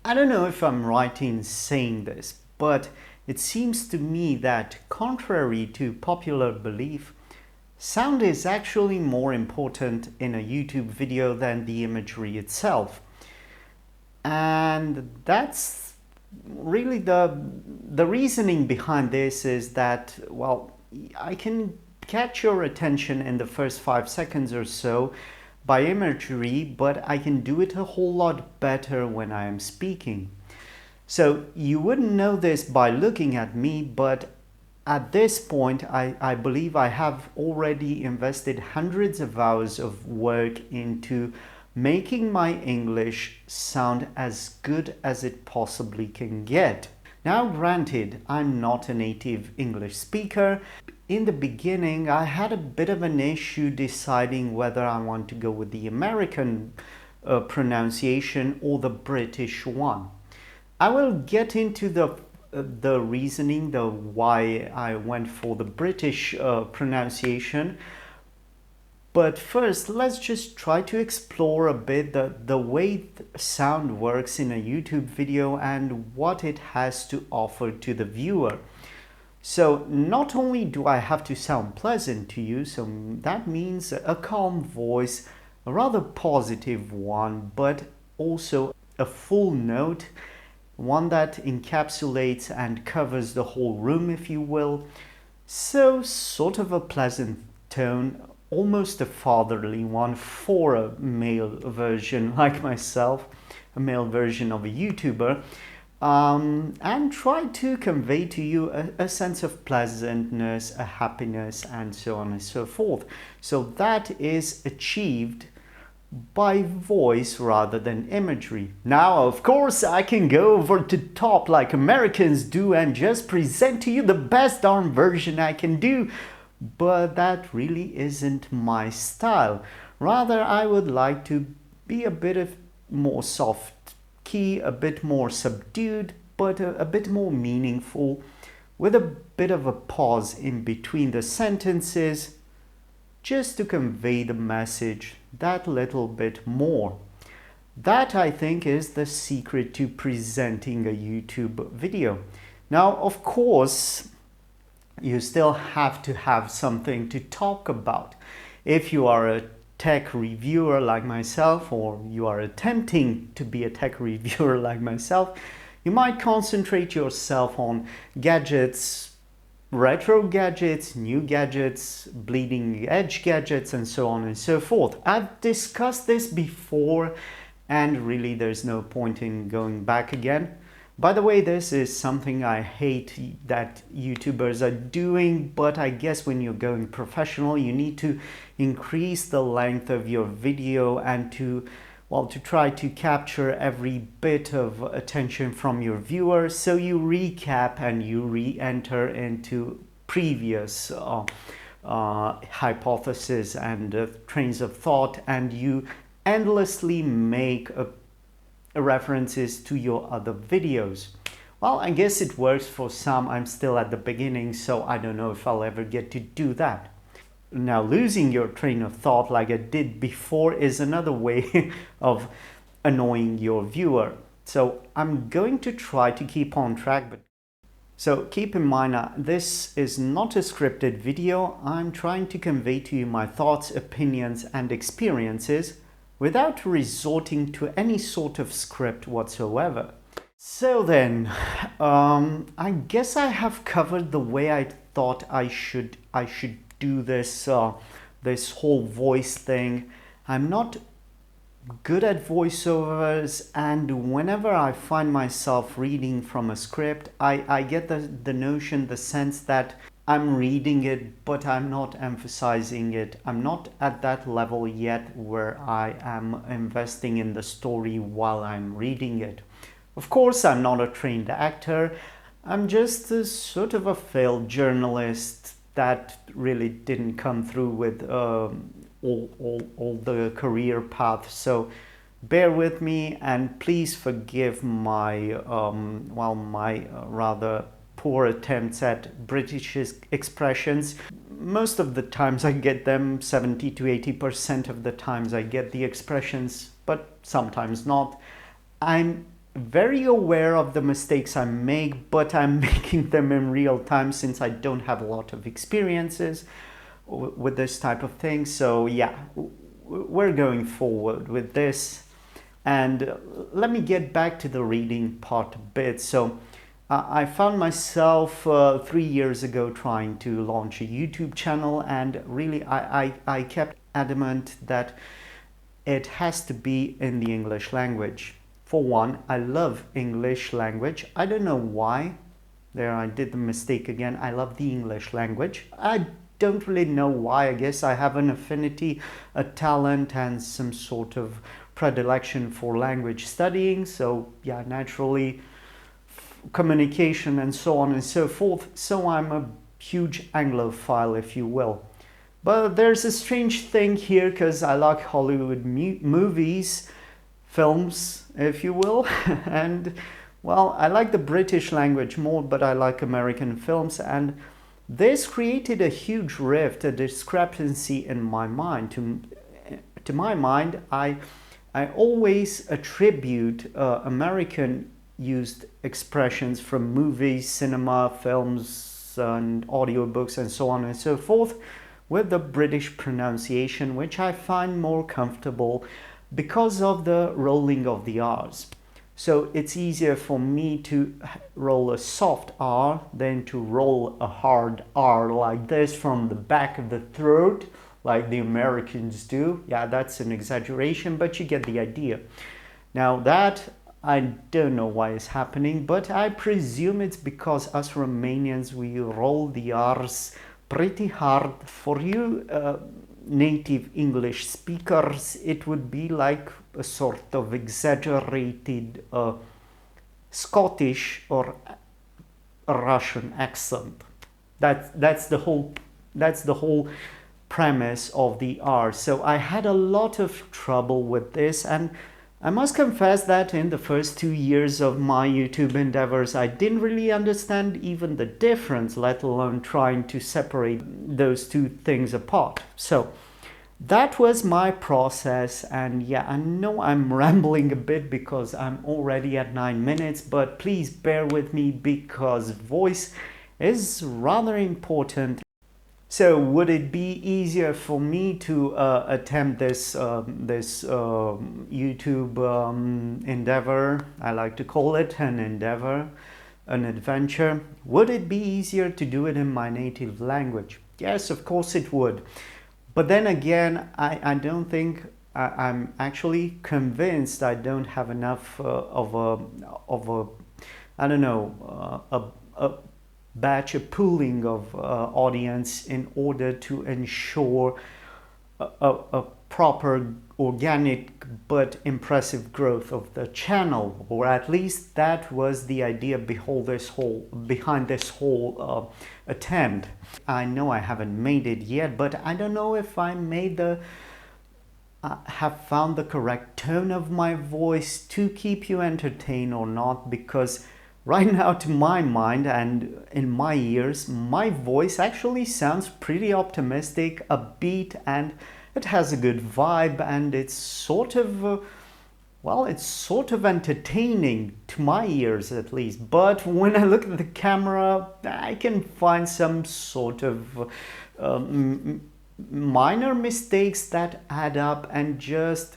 I don't know if I'm right in saying this, but it seems to me that, contrary to popular belief, sound is actually more important in a YouTube video than the imagery itself. And that's really the reasoning behind this is that, well, I can catch your attention in the first 5 seconds or so by imagery, but I can do it a whole lot better when I am speaking. So you wouldn't know this by looking at me, but at this point, I believe I have already invested hundreds of hours of work into making my English sound as good as it possibly can get. Now, granted, I'm not a native English speaker. In the beginning, I had a bit of an issue deciding whether I want to go with the American pronunciation or the British one. I will get into the reasoning, the why I went for the British pronunciation. But first, let's just try to explore a bit the way sound works in a YouTube video and what it has to offer to the viewer. So not only do I have to sound pleasant to you, so that means a calm voice, a rather positive one, but also a full note, one that encapsulates and covers the whole room, if you will. So sort of a pleasant tone, almost a fatherly one for a male version like myself, a male version of a YouTuber, and try to convey to you a sense of pleasantness, a happiness, and so on and so forth. So that is achieved by voice rather than imagery. Now, of course, I can go over the top like Americans do and just present to you the best darn version I can do, but that really isn't my style. Rather, I would like to be a bit more soft key, a bit more subdued, but a bit more meaningful, with a bit of a pause in between the sentences, just to convey the message that little bit more. That, I think, is the secret to presenting a YouTube video. Now, of course, you still have to have something to talk about. If you are a tech reviewer like myself, or you are attempting to be a tech reviewer like myself, you might concentrate yourself on gadgets, retro gadgets, new gadgets, bleeding edge gadgets, and so on and so forth. I've discussed this before, and really there's no point in going back again. By the way, this is something I hate that YouTubers are doing, but I guess when you're going professional, you need to increase the length of your video and to try to capture every bit of attention from your viewers. So you recap and you re-enter into previous hypotheses and trains of thought, and you endlessly make references to your other videos. Well, I guess it works for some. I'm still at the beginning, so I don't know if I'll ever get to do that. Now, losing your train of thought like I did before is another way of annoying your viewer. So I'm going to try to keep on track, but so keep in mind, this is not a scripted video. I'm trying to convey to you my thoughts, opinions, and experiences without resorting to any sort of script whatsoever. So then, I guess I have covered the way I thought I should do this this whole voice thing. I'm not good at voiceovers, and whenever I find myself reading from a script, I get the notion, the sense that I'm reading it, but I'm not emphasizing it. I'm not at that level yet where I am investing in the story while I'm reading it. Of course, I'm not a trained actor. I'm just a sort of a failed journalist that really didn't come through with all the career path. So bear with me, and please forgive my rather poor attempts at British expressions. Most of the times I get them, 70 to 80% of the times I get the expressions, but sometimes not. I'm very aware of the mistakes I make, but I'm making them in real time since I don't have a lot of experiences with this type of thing. So yeah, we're going forward with this. And let me get back to the reading part a bit. So I found myself 3 years ago trying to launch a YouTube channel, and really I kept adamant that it has to be in the English language. For one, I love English language. I don't know why. There I did the mistake again. I love the English language. I don't really know why. I guess I have an affinity, a talent, and some sort of predilection for language studying. So yeah, naturally, communication and so on and so forth. So I'm a huge Anglophile, if you will. But there's a strange thing here because I like Hollywood movies, films, if you will, and well, I like the British language more, but I like American films, and this created a huge rift, a discrepancy in my mind. To my mind, I always attribute American used expressions from movies, cinema, films, and audiobooks, and so on and so forth, with the British pronunciation, which I find more comfortable because of the rolling of the R's. So it's easier for me to roll a soft R than to roll a hard R like this from the back of the throat, like the Americans do. Yeah, that's an exaggeration, but you get the idea. Now that, I don't know why it's happening, but I presume it's because us Romanians, we roll the R's pretty hard. For you native English speakers, it would be like a sort of exaggerated Scottish or Russian accent. That's the whole premise of the R. So I had a lot of trouble with this, and I must confess that in the first 2 years of my YouTube endeavors, I didn't really understand even the difference, let alone trying to separate those two things apart. So that was my process, and yeah, I know I'm rambling a bit because I'm already at 9 minutes, but please bear with me because voice is rather important. So would it be easier for me to attempt this YouTube endeavor? I like to call it an endeavor, an adventure. Would it be easier to do it in my native language? Yes, of course it would. But then again, I don't think I'm actually convinced I don't have enough of a I don't know a batch, a pooling of audience in order to ensure a proper organic but impressive growth of the channel, or at least that was the idea behind this whole attempt. I know I haven't made it yet, but I don't know if I made have found the correct tone of my voice to keep you entertained or not, because right now, to my mind and in my ears, my voice actually sounds pretty optimistic, upbeat, and it has a good vibe, and it's sort of, it's sort of entertaining to my ears at least. But when I look at the camera, I can find some sort of minor mistakes that add up and just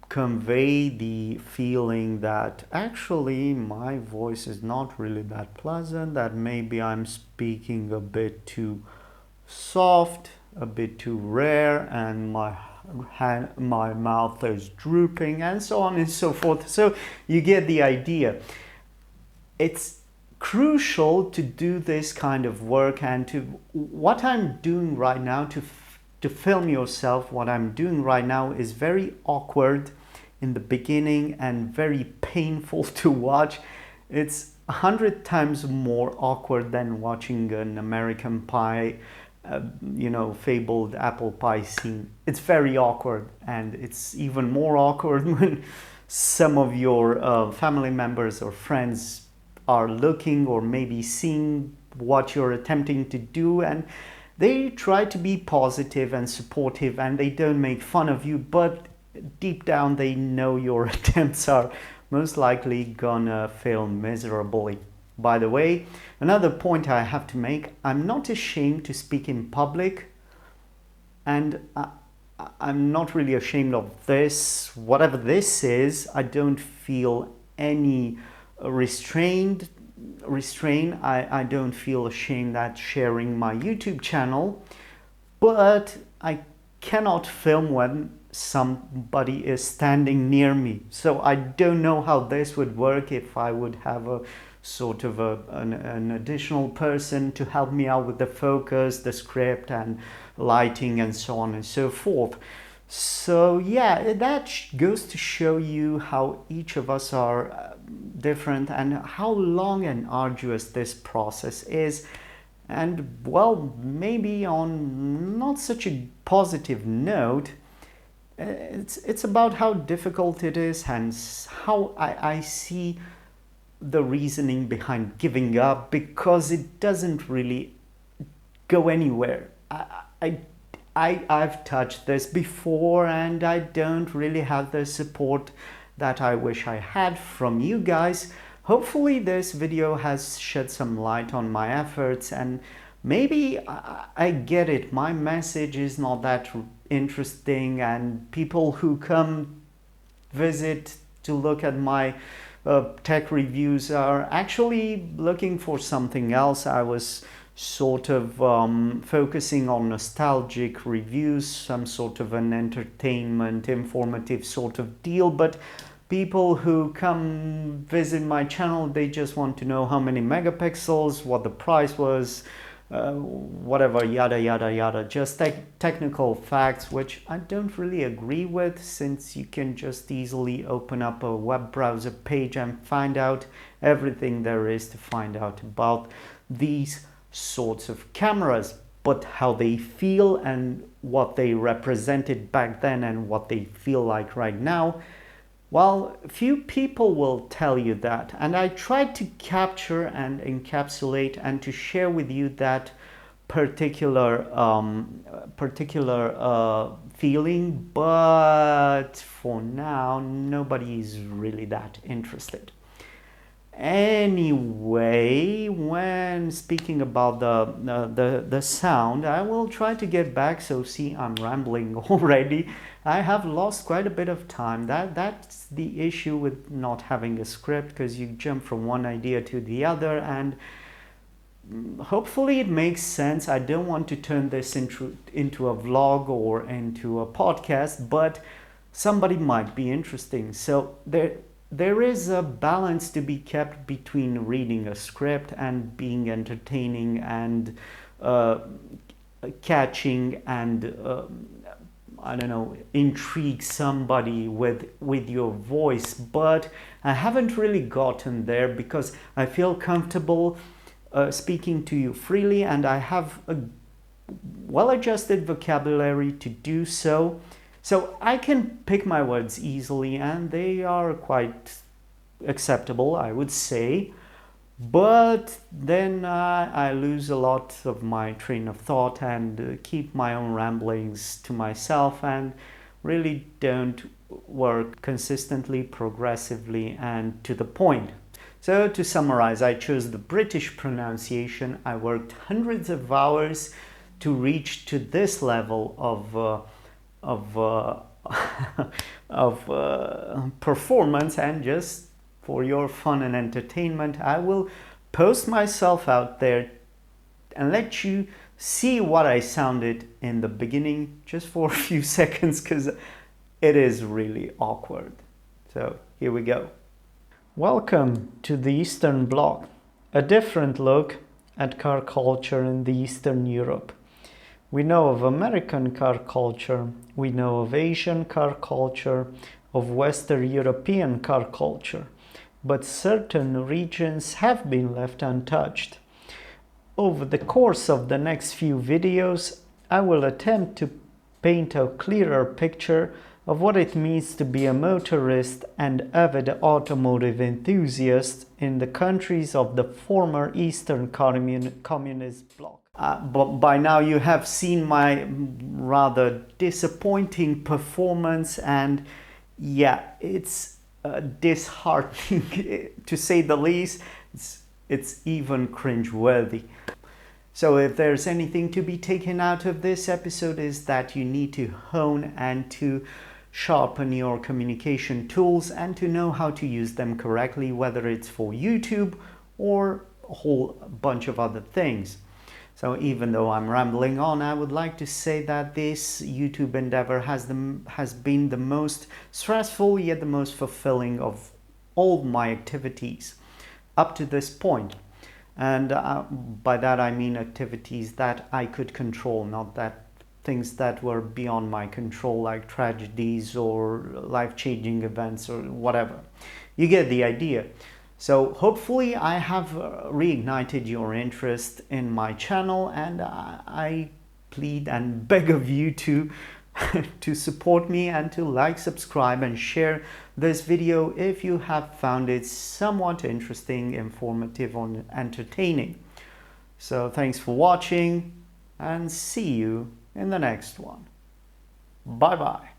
convey the feeling that actually my voice is not really that pleasant, that maybe I'm speaking a bit too soft, a bit too rare, and my mouth is drooping, and so on and so forth. So you get the idea. It's crucial to do this kind of work, and to what I'm doing right now to film yourself. What I'm doing right now is very awkward in the beginning and very painful to watch. It's 100 times more awkward than watching an American Pie, fabled apple pie scene. It's very awkward, and it's even more awkward when some of your family members or friends are looking or maybe seeing what you're attempting to do, and they try to be positive and supportive, and they don't make fun of you, but deep down they know your attempts are most likely gonna fail miserably. By the way, another point I have to make, I'm not ashamed to speak in public, and I'm not really ashamed of this. Whatever this is, I don't feel any restraint. I don't feel ashamed at sharing my YouTube channel, but I cannot film when somebody is standing near me. So I don't know how this would work if I would have a sort of an additional person to help me out with the focus, the script and lighting and so on and so forth. So yeah, that goes to show you how each of us are different and how long and arduous this process is. And well, maybe on not such a positive note, it's about how difficult it is and how I see the reasoning behind giving up, because it doesn't really go anywhere. I've touched this before and I don't really have the support that I wish I had from you guys. Hopefully this video has shed some light on my efforts, and maybe I get it, my message is not that interesting and people who come visit to look at my tech reviews are actually looking for something else. I was sort of focusing on nostalgic reviews, some sort of an entertainment, informative sort of deal, but people who come visit my channel, they just want to know how many megapixels, what the price was, whatever, yada yada yada, just technical facts, which I don't really agree with, since you can just easily open up a web browser page and find out everything there is to find out about these sorts of cameras. But how they feel and what they represented back then and what they feel like right now, well, few people will tell you that, and I tried to capture and encapsulate and to share with you that particular feeling, but for now nobody is really that interested. Anyway, when speaking about the sound, I will try to get back. So see, I'm rambling already. I have lost quite a bit of time. That's the issue with not having a script, because you jump from one idea to the other, and hopefully it makes sense. I don't want to turn this into a vlog or into a podcast, but somebody might be interesting. So there is a balance to be kept between reading a script and being entertaining and catching and I don't know, intrigue somebody with your voice. But I haven't really gotten there because I feel comfortable speaking to you freely, and I have a well-adjusted vocabulary to do so. So I can pick my words easily, and they are quite acceptable, I would say. But then I lose a lot of my train of thought and keep my own ramblings to myself and really don't work consistently, progressively, and to the point. So to summarize, I chose the British pronunciation. I worked hundreds of hours to reach to this level of performance, and just for your fun and entertainment, I will post myself out there and let you see what I sounded in the beginning, just for a few seconds, because it is really awkward. So here we go. Welcome to the Eastern Bloc, a different look at car culture in the Eastern Europe. We know of American car culture, we know of Asian car culture, of Western European car culture, but certain regions have been left untouched. Over the course of the next few videos, I will attempt to paint a clearer picture of what it means to be a motorist and avid automotive enthusiast in the countries of the former Eastern Communist bloc. But by now you have seen my rather disappointing performance, and yeah, it's disheartening to say the least. It's even cringe-worthy. So if there's anything to be taken out of this episode, is that you need to hone and to sharpen your communication tools and to know how to use them correctly, whether it's for YouTube or a whole bunch of other things. So even though I'm rambling on, I would like to say that this YouTube endeavor has been the most stressful yet the most fulfilling of all my activities up to this point. And by that I mean activities that I could control, not that things that were beyond my control, like tragedies or life-changing events or whatever. You get the idea. So hopefully I have reignited your interest in my channel, and I plead and beg of you to to support me and to like, subscribe and share this video if you have found it somewhat interesting, informative or entertaining. So thanks for watching and see you in the next one. Bye bye.